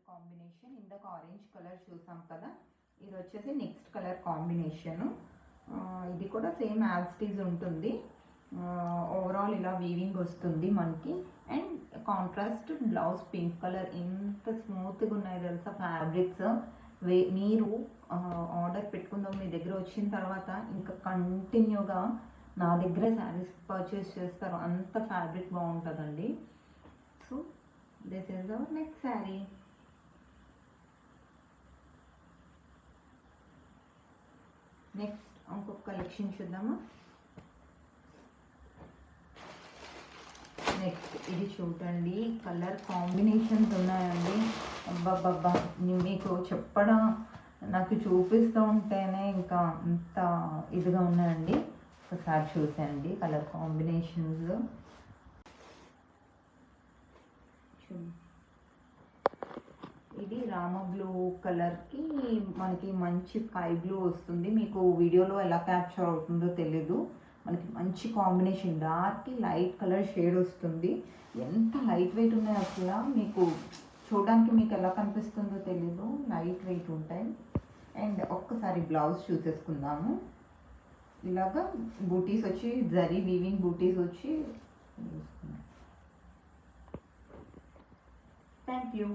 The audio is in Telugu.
కాంబినేషన్ ఇందాక ఆరెంజ్ కలర్ చూసాం కదా, ఇది వచ్చేసి నెక్స్ట్ కలర్ కాంబినేషన్. ఇది కూడా సేమ్ యాజ్ ఇట్ ఈజ్ ఉంటుంది. ఓవరాల్ ఇలా వీవింగ్ వస్తుంది మనకి. And contrast blouse pink colour. ఎంత స్మూత్గా ఉన్నాయి తెలుసా ఫ్యాబ్రిక్స్. మీరు ఆర్డర్ పెట్టుకుందాం, మీ దగ్గర వచ్చిన తర్వాత ఇంకా కంటిన్యూగా నా దగ్గర శారీస్ పర్చేస్ చేస్తారు, అంత ఫ్యాబ్రిక్ బాగుంటుందండి. So this is our next sari. Next ఇంకొక కలెక్షన్ చూద్దామా. నెక్స్ట్ ఇది చూడండి, కలర్ కాంబినేషన్స్ ఉన్నాయండి. అబ్బాబ్బా, మీకు చెప్పడం, నాకు చూపిస్తూ ఉంటేనే ఇంకా అంత ఇదిగా ఉన్నాయండి. ఒకసారి చూసేయండి కలర్ కాంబినేషన్స్. ఇది రామ బ్లూ కలర్కి మనకి మంచి స్కై బ్లూ వస్తుంది. మీకు వీడియోలో ఎలా క్యాప్చర్ అవుతుందో తెలీదు. మనకి మంచి combination, dark light colour shade వస్తుంది. ఎంత లైట్ వెయిట్ ఉన్నాయి అసలు, మీకు చూడడానికి మీకు ఎలా కనిపిస్తుందో తెలీదు, లైట్ వెయిట్ ఉంటాయి. అండ్ ఒక్కసారి బ్లౌజ్ చూసేసుకుందాము. ఇలాగా బూటీస్ వచ్చి జరీ వీవింగ్ బూటీస్ వచ్చి. Thank you.